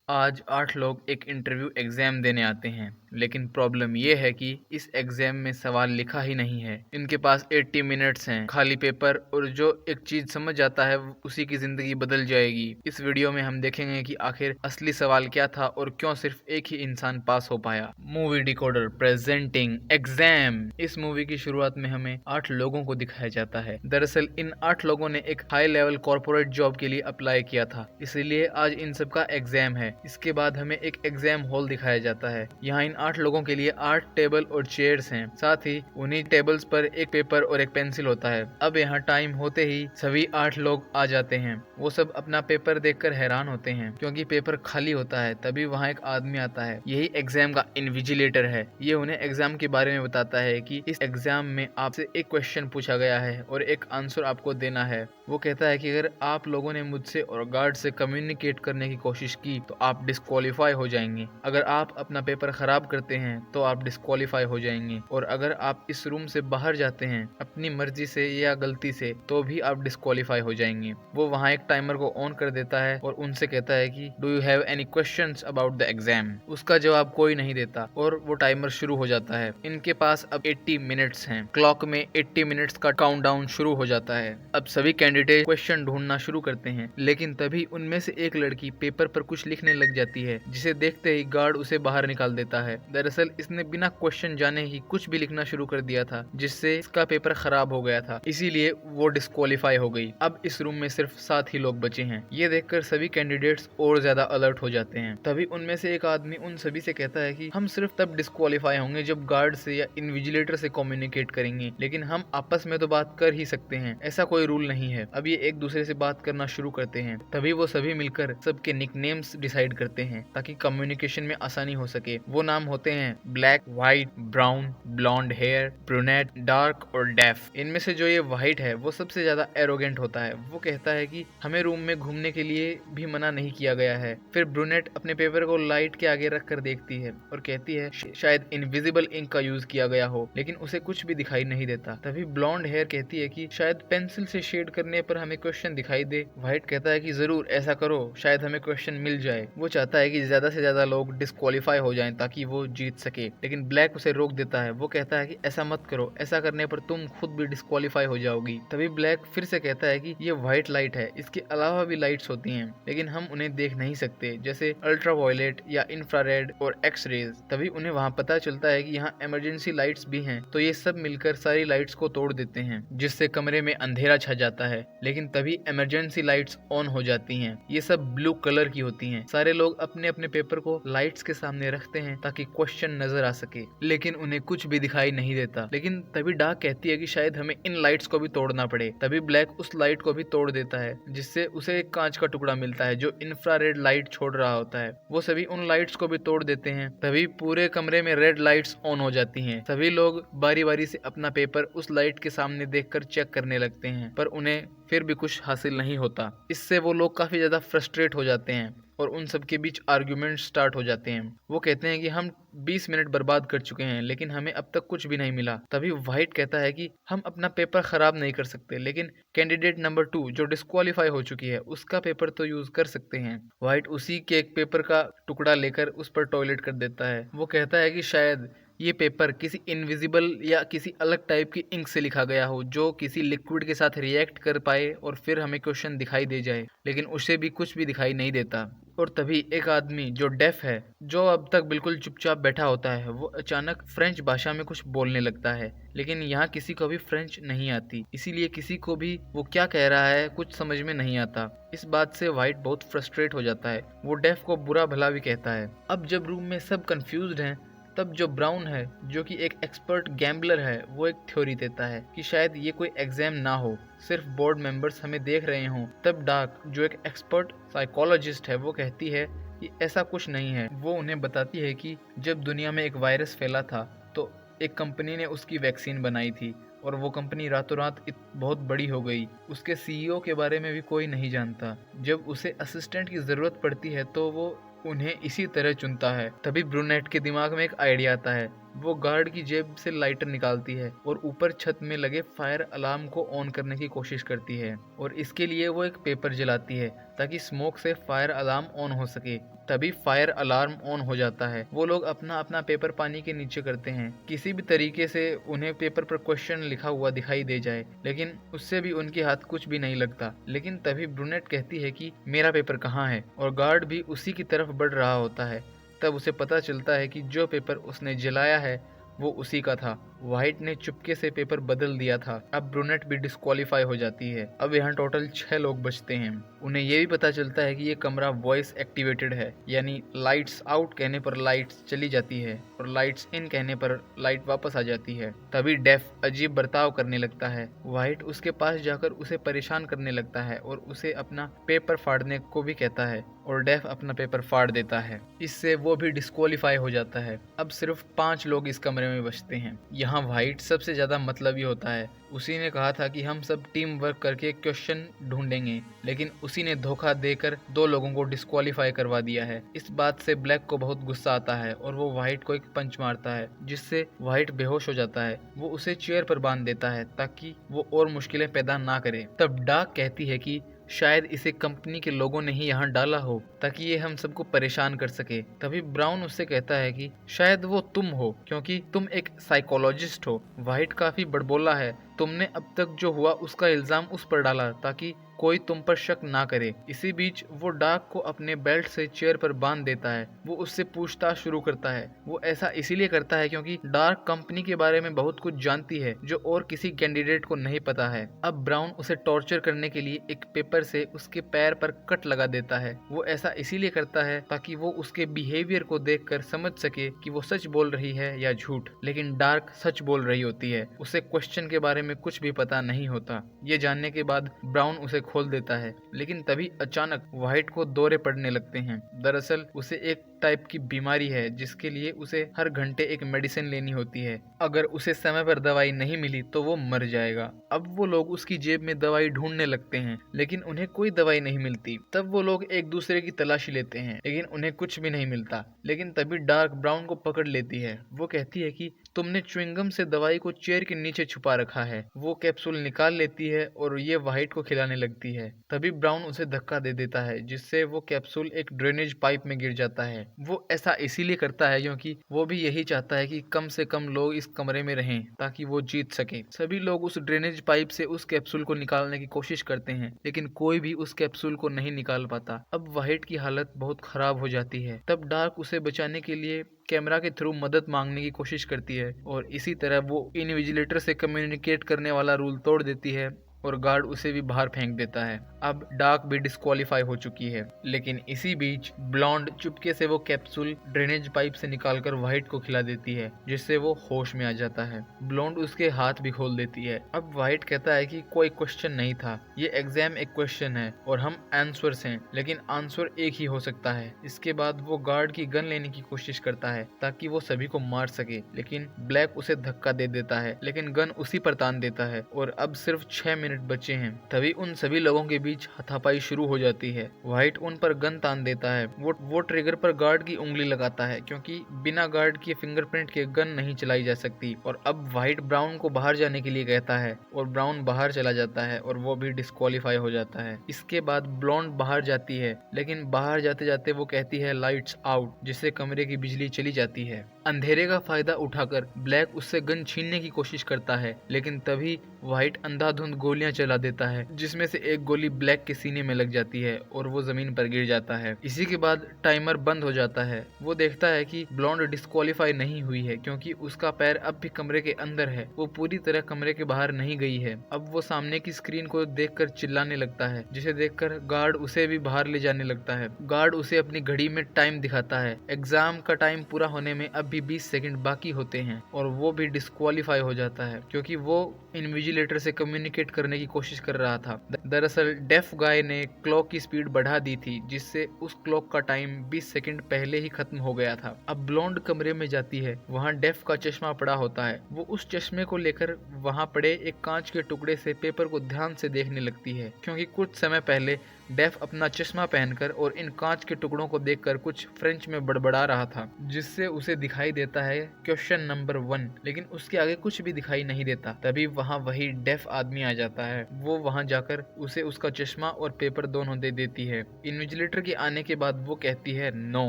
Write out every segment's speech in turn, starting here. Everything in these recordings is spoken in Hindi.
आज 8 लोग एक इंटरव्यू एग्जाम देने आते हैं, लेकिन प्रॉब्लम ये है कि इस एग्जाम में सवाल लिखा ही नहीं है। इनके पास 80 मिनट्स हैं, खाली पेपर, और जो एक चीज समझ आता है उसी की जिंदगी बदल जाएगी। इस वीडियो में हम देखेंगे कि आखिर असली सवाल क्या था और क्यों सिर्फ एक ही इंसान पास हो पाया। Movie decoder presenting exam. इस मूवी की शुरुआत में हमें 8 लोगों को दिखाया जाता है। दरअसल इन 8 लोगों ने एक हाई लेवल कॉर्पोरेट जॉब के लिए अप्लाई किया था, इसलिए आज इन सबका एग्जाम है। इसके बाद हमें एक एग्जाम हॉल दिखाया जाता है। यहाँ इन 8 लोगों के लिए 8 टेबल और चेयर्स हैं। साथ ही उन्हीं टेबल्स पर एक पेपर और एक पेंसिल होता है। अब यहाँ टाइम होते ही सभी 8 लोग आ जाते हैं। वो सब अपना पेपर देखकर हैरान होते हैं, क्योंकि पेपर खाली होता है। तभी वहाँ एक आदमी आता है, यही एग्जाम का इन्विजिलेटर है। ये उन्हें एग्जाम के बारे में बताता है कि इस एग्जाम में आपसे एक क्वेश्चन पूछा गया है और एक आंसर आपको देना है। वो कहता है कि अगर आप लोगों ने मुझसे और गार्ड से कम्युनिकेट करने की कोशिश की तो आप डिस्क्वालीफाई हो जाएंगे। अगर आप अपना पेपर खराब करते हैं तो आप डिस्क्वालीफाई हो जाएंगे, और अगर आप इस रूम से बाहर जाते हैं अपनी मर्जी से या गलती से तो भी आप डिस्क्वालीफाई हो जाएंगे। वो वहाँ एक टाइमर को ऑन कर देता है और उनसे कहता है कि do you have any questions about the exam. उसका जवाब कोई नहीं देता और वो टाइमर शुरू हो जाता है। इनके पास अब 80 मिनट्स हैं। क्लॉक में 80 मिनट्स का काउंटडाउन शुरू हो जाता है। अब सभी कैंडिडेट क्वेश्चन ढूंढना शुरू करते हैं, लेकिन तभी उनमें से एक लड़की पेपर पर कुछ लिखने लग जाती है, जिसे देखते ही गार्ड उसे बाहर निकाल देता है। दरअसल इसने बिना क्वेश्चन जाने ही कुछ भी लिखना शुरू कर दिया था, जिससे इसका पेपर खराब हो गया था, इसीलिए वो डिस्क्वालीफाई हो गई। अब इस रूम में सिर्फ 7 ही लोग बचे हैं। ये देखकर सभी कैंडिडेट्स और ज्यादा अलर्ट हो जाते हैं। तभी उनमें से एक आदमी उन सभी से कहता है कि हम सिर्फ तब डिस्क्वालीफाई होंगे जब गार्ड से या इन्विजिलेटर से कम्युनिकेट करेंगे, लेकिन हम आपस में तो बात कर ही सकते हैं, ऐसा कोई रूल नहीं है। अब ये एक दूसरे से बात करना शुरू करते हैं। तभी वो सभी मिलकर सबके निकनेम्स डिसाइड करते हैं ताकि कम्युनिकेशन में आसानी हो सके। वो नाम होते हैं black, white, brown, blond hair, brunette, dark और डेफ। इनमें से जो ये व्हाइट है वो सबसे ज्यादा एरोगेंट होता है। वो कहता है कि हमें रूम में घूमने के लिए भी मना नहीं किया गया है। फिर ब्रूनेट अपने पेपर को लाइट के आगे रख कर देखती है और कहती है शायद इनविजिबल इंक का यूज किया गया हो, लेकिन उसे कुछ भी दिखाई नहीं देता। तभी ब्लॉन्ड हेयर कहती है कि शायद पेंसिल से शेड करने पर हमें क्वेश्चन दिखाई दे। व्हाइट कहता है कि जरूर ऐसा करो, शायद हमें क्वेश्चन मिल जाए। वो चाहता है कि ज्यादा से ज्यादा लोग डिस्क्वालीफाई हो जाएं ताकि वो जीत सके, लेकिन ब्लैक उसे रोक देता है। वो कहता है कि ऐसा मत करो, ऐसा करने पर तुम खुद भी डिस्क्वालीफाई हो जाओगी। तभी ब्लैक फिर से कहता है कि ये व्हाइट लाइट है, इसके अलावा भी लाइट्स होती हैं, लेकिन हम उन्हें देख नहीं सकते, जैसे अल्ट्रावायलेट या इंफ्रारेड और एक्स रेज। तभी उन्हें वहाँ पता चलता है कि यहाँ इमरजेंसी लाइट्स भी हैं, तो ये सब मिलकर सारी लाइट्स को तोड़ देते हैं, जिससे कमरे में अंधेरा छा जाता है। लेकिन तभी इमरजेंसी लाइट्स ऑन हो जाती हैं। ये सब ब्लू कलर की होती हैं। सारे लोग अपने अपने पेपर को लाइट्स के सामने रखते हैं ताकि क्वेश्चन नजर आ सके, लेकिन उन्हें कुछ भी दिखाई नहीं देता। लेकिन तभी डार्क कहती है कि शायद हमें इन लाइट्स को भी तोड़ना पड़े। तभी ब्लैक उस लाइट को भी तोड़ देता है, जिससे उसे एक कांच का टुकड़ा मिलता है जो इंफ्रारेड लाइट छोड़ रहा होता है। वो सभी उन लाइट्स को भी तोड़ देते हैं। तभी पूरे कमरे में रेड लाइट्स ऑन हो जाती हैं। सभी लोग बारी बारी से अपना पेपर उस लाइट के सामने देखकर चेक करने लगते हैं, पर उन्हें फिर भी कुछ हासिल नहीं होता। इससे वो लोग काफी ज्यादा फ्रस्ट्रेट हो जाते हैं और उन सब के बीच आर्ग्यूमेंट स्टार्ट हो जाते हैं। वो कहते हैं कि हम 20 मिनट बर्बाद कर चुके हैं, लेकिन हमें अब तक कुछ भी नहीं मिला। तभी व्हाइट कहता है कि हम अपना पेपर खराब नहीं कर सकते, लेकिन कैंडिडेट नंबर 2 जो डिस्क्वालीफाई हो चुकी है उसका पेपर तो यूज कर सकते हैं। व्हाइट उसी के एक पेपर का टुकड़ा लेकर उस पर टॉयलेट कर देता है। वो कहता है कि शायद ये पेपर किसी इनविजिबल या किसी अलग टाइप की इंक से लिखा गया हो, जो किसी लिक्विड के साथ रिएक्ट कर पाए और फिर हमें क्वेश्चन दिखाई दे जाए, लेकिन उसे भी कुछ भी दिखाई नहीं देता। और तभी एक आदमी जो डेफ है, जो अब तक बिल्कुल चुपचाप बैठा होता है, वो अचानक फ्रेंच भाषा में कुछ बोलने लगता है, लेकिन यहाँ किसी को भी फ्रेंच नहीं आती, इसीलिए किसी को भी वो क्या कह रहा है कुछ समझ में नहीं आता। इस बात से व्हाइट बहुत फ्रस्ट्रेट हो जाता है। वो डेफ को बुरा भला भी कहता है। अब जब रूम में सब कंफ्यूज्ड हैं, तब जो ब्राउन है, जो कि एक एक्सपर्ट गैम्बलर है, वो एक थ्योरी देता है कि शायद ये कोई एग्जाम ना हो, सिर्फ बोर्ड मेंबर्स हमें देख रहे हों। तब डार्क जो एक एक्सपर्ट साइकोलॉजिस्ट है, वो कहती है कि ऐसा कुछ नहीं है। वो उन्हें बताती है कि जब दुनिया में एक वायरस फैला था तो एक कंपनी ने उसकी वैक्सीन बनाई थी, और वो कंपनी रातों रात बहुत बड़ी हो गई। उसके सीईओ के बारे में भी कोई नहीं जानता। जब उसे असिस्टेंट की जरूरत पड़ती है तो वो उन्हें इसी तरह चुनता है। तभी ब्रूनेट के दिमाग में एक आइडिया आता है, वो गार्ड की जेब से लाइटर निकालती है और ऊपर छत में लगे फायर अलार्म को ऑन करने की कोशिश करती है और इसके लिए वो एक पेपर जलाती है ताकि स्मोक से फायर अलार्म ऑन हो सके। तभी फायर अलार्म ऑन हो जाता है। वो लोग अपना अपना पेपर पानी के नीचे करते हैं, किसी भी तरीके से उन्हें पेपर पर क्वेश्चन लिखा हुआ दिखाई दे जाए, लेकिन उससे भी उनके हाथ कुछ भी नहीं लगता। लेकिन तभी ब्रूनेट कहती है कि मेरा पेपर कहाँ है, और गार्ड भी उसी की तरफ बढ़ रहा होता है। तब उसे पता चलता है कि जो पेपर उसने जलाया है वो उसी का था। व्हाइट ने चुपके से पेपर बदल दिया था। अब ब्रूनेट भी डिस्क्वालीफाई हो जाती है। अब यहाँ टोटल 6 लोग बचते हैं। उन्हें ये भी पता चलता है कि ये कमरा वॉइस एक्टिवेटेड है, यानी लाइट्स आउट कहने पर लाइट्स चली जाती है और लाइट्स इन कहने पर लाइट वापस आ जाती है। तभी डेफ अजीब बर्ताव करने लगता है। व्हाइट उसके पास जाकर उसे परेशान करने लगता है और उसे अपना पेपर फाड़ने को भी कहता है और डेफ अपना पेपर फाड़ देता है। इससे वो भी डिस्क्वालीफाई हो जाता है। अब सिर्फ 5 लोग इस कमरे में बचते हैं। यहाँ व्हाइट सबसे ज्यादा मतलबी होता है। उसी ने कहा था कि हम सब टीम वर्क करके क्वेश्चन ढूंढेंगे, लेकिन उसी ने धोखा देकर 2 लोगों को डिस्क्वालीफाई करवा दिया है। इस बात से ब्लैक को बहुत गुस्सा आता है और वो व्हाइट को एक पंच मारता है, जिससे व्हाइट बेहोश हो जाता है। वो उसे चेयर पर बांध देता है ताकि वो और मुश्किलें पैदा ना करे। तब डार्क कहती है कि शायद इसे कंपनी के लोगों ने ही यहाँ डाला हो ताकि ये हम सबको परेशान कर सके। तभी ब्राउन उससे कहता है कि शायद वो तुम हो, क्योंकि तुम एक साइकोलॉजिस्ट हो। व्हाइट काफी बड़बोला है। तुमने अब तक जो हुआ उसका इल्जाम उस पर डाला ताकि कोई तुम पर शक ना करे। इसी बीच वो डार्क को अपने बेल्ट से चेयर पर बांध देता है। वो उससे पूछताछ शुरू करता है। वो ऐसा इसीलिए करता है क्योंकि डार्क कंपनी के बारे में बहुत कुछ जानती है जो और किसी कैंडिडेट को नहीं पता है। अब ब्राउन उसे टॉर्चर करने के लिए एक पेपर से उसके पैर पर कट लगा देता है। वो ऐसा इसीलिए करता है ताकि वो उसके बिहेवियर को देखकर समझ सके कि वो सच बोल रही है या झूठ। लेकिन डार्क सच बोल रही होती है। उसे क्वेश्चन के बारे में कुछ भी पता नहीं होता। ये जानने के बाद ब्राउन उसे खोल देता है, लेकिन तभी अचानक व्हाइट को दौरे पड़ने लगते हैं। दरअसल उसे एक टाइप की बीमारी है जिसके लिए उसे हर घंटे एक मेडिसिन लेनी होती है। अगर उसे समय पर दवाई नहीं मिली तो वो मर जाएगा। अब वो लोग उसकी जेब में दवाई ढूंढने लगते हैं, लेकिन उन्हें कोई दवाई नहीं मिलती। तब वो लोग एक दूसरे की तलाशी लेते हैं, लेकिन उन्हें कुछ भी नहीं मिलता। लेकिन तभी डार्क ब्राउन को पकड़ लेती है। वो कहती है कि तुमने च्युइंगम से दवाई को चेयर के नीचे छुपा रखा है। वो कैप्सूल निकाल लेती है और ये व्हाइट को खिलाने लगती है। तभी ब्राउन उसे धक्का दे देता है, जिससे वो कैप्सूल एक ड्रेनेज पाइप में गिर जाता है। वो ऐसा इसीलिए करता है क्योंकि वो भी यही चाहता है कि कम से कम लोग इस कमरे में रहें ताकि वो जीत सके। सभी लोग उस ड्रेनेज पाइप से उस कैप्सूल को निकालने की कोशिश करते हैं, लेकिन कोई भी उस कैप्सूल को नहीं निकाल पाता। अब व्हाइट की हालत बहुत खराब हो जाती है। तब डार्क उसे बचाने के लिए कैमरा के थ्रू मदद मांगने की कोशिश करती है और इसी तरह वो इनविजिलेटर से कम्युनिकेट करने वाला रूल तोड़ देती है और गार्ड उसे भी बाहर फेंक देता है। अब डार्क भी डिस्क्वालीफाई हो चुकी है, लेकिन इसी बीच ब्लॉन्ड चुपके से वो कैप्सूल ड्रेनेज पाइप से निकालकर व्हाइट को खिला देती है, जिससे वो होश में आ जाता है। ब्लॉन्ड उसके हाथ भी खोल देती है। अब व्हाइट कहता है कि कोई क्वेश्चन नहीं था, ये एग्जाम एक क्वेश्चन है और हम आंसर्स हैं, लेकिन आंसर एक ही हो सकता है। इसके बाद वो गार्ड की गन लेने की कोशिश करता है ताकि वो सभी को मार सके, लेकिन ब्लैक उसे धक्का दे देता है, लेकिन गन उसी पर तान देता है और अब सिर्फ 6 मिनट बचे हैं। तभी उन सभी लोगों के बीच हाथापाई शुरू हो जाती है। व्हाइट उन पर गन तान देता है। वो ट्रिगर पर गार्ड की उंगली लगाता है क्योंकि बिना गार्ड के फिंगरप्रिंट के गन नहीं चलाई जा सकती। और अब व्हाइट ब्राउन को बाहर जाने के लिए कहता है और ब्राउन बाहर चला जाता है और वो भी डिस्क्वालीफाई हो जाता है। इसके बाद ब्लॉन्ड बाहर जाती है, लेकिन बाहर जाते जाते वो कहती है लाइट्स आउट, जिससे कमरे की बिजली चली जाती है। अंधेरे का फायदा उठाकर ब्लैक उससे गन छीनने की कोशिश करता है, लेकिन तभी व्हाइट अंधाधुंध गोलियां चला देता है, जिसमें से एक गोली ब्लैक के सीने में लग जाती है और वो जमीन पर गिर जाता है। इसी के बाद टाइमर बंद हो जाता है। वो देखता है कि ब्लॉन्ड डिस्क्वालीफाई नहीं हुई है क्योंकि उसका पैर अब भी कमरे के अंदर है। वो पूरी तरह कमरे के बाहर नहीं गई है। अब वो सामने की स्क्रीन को देखकर चिल्लाने लगता है, जिसे देखकर गार्ड उसे भी बाहर ले जाने लगता है। गार्ड उसे अपनी घड़ी में टाइम दिखाता है। एग्जाम का टाइम पूरा होने में अब भी 20 सेकंड बाकी होते हैं और वो भी डिस्क्वालीफाई हो जाता है क्योंकि वो इनविजिलेटर से कम्युनिकेट करने की कोशिश कर रहा था। दरअसल डेफ गाय ने क्लॉक की स्पीड बढ़ा दी थी, जिससे उस क्लॉक का टाइम 20 सेकंड पहले ही खत्म हो गया था। अब ब्लॉन्ड कमरे में जाती है। वहाँ डेफ का चश्मा पड़ा होता है। वो उस चश्मे को लेकर वहाँ पड़े एक कांच के टुकड़े से पेपर को ध्यान से देखने लगती है क्योंकि कुछ समय पहले डेफ अपना चश्मा पहनकर और इन कांच के टुकड़ों को देखकर कुछ फ्रेंच में बड़बड़ा रहा था, जिससे उसे दिखाई देता है क्वेश्चन नंबर 1, लेकिन उसके आगे कुछ भी दिखाई नहीं देता। तभी वहाँ वही डेफ आदमी आ जाता है। वो वहाँ जाकर उसे उसका चश्मा और पेपर दोनों दे देती है। इन्विजिलेटर के आने के बाद वो कहती है नो।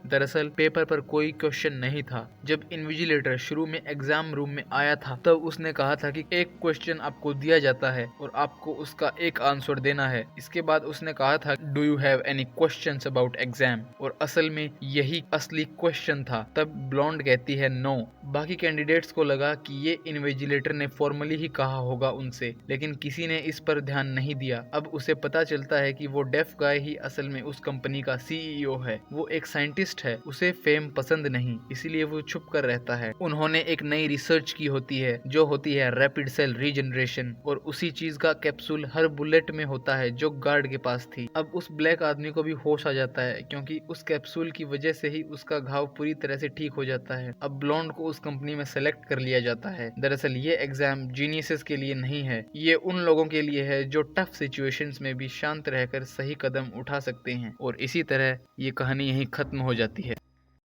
दरअसल पेपर पर कोई क्वेश्चन नहीं था। जब इन्विजिलेटर शुरू में एग्जाम रूम में आया था तब उसने कहा था कि एक क्वेश्चन आपको दिया जाता है और आपको उसका एक आंसर देना है। इसके बाद उसने कहा था do you have any questions about exam, और असल में यही असली क्वेश्चन था। तब ब्लॉन्ड कहती है नो। बाकी कैंडिडेट्स को लगा कि ये इन्विजिलेटर ने फॉर्मली ही कहा होगा उनसे, लेकिन किसी ने इस पर ध्यान नहीं दिया। अब उसे पता चलता है कि वो डेफ गाय ही असल में उस कंपनी का सीईओ है। वो एक साइंटिस्ट है, उसे फेम पसंद नहीं, इसीलिए वो छुप कर रहता है। उन्होंने एक नई रिसर्च की होती है जो होती है रैपिड सेल रीजनरेशन, और उसी चीज का कैप्सूल हर बुलेट में होता है जो गार्ड के पास थी। अब उस ब्लैक आदमी को भी होश आ जाता है क्योंकि उस कैप्सूल की वजह से ही उसका घाव पूरी तरह से ठीक हो जाता है। अब ब्लॉन्ड को उस कंपनी में सेलेक्ट कर लिया जाता है। दरअसल ये एग्जाम जीनियसेस के लिए नहीं है, ये उन लोगों के लिए है जो टफ सिचुएशंस में भी शांत रहकर सही कदम उठा सकते हैं। और इसी तरह ये कहानी यहीं खत्म हो जाती है।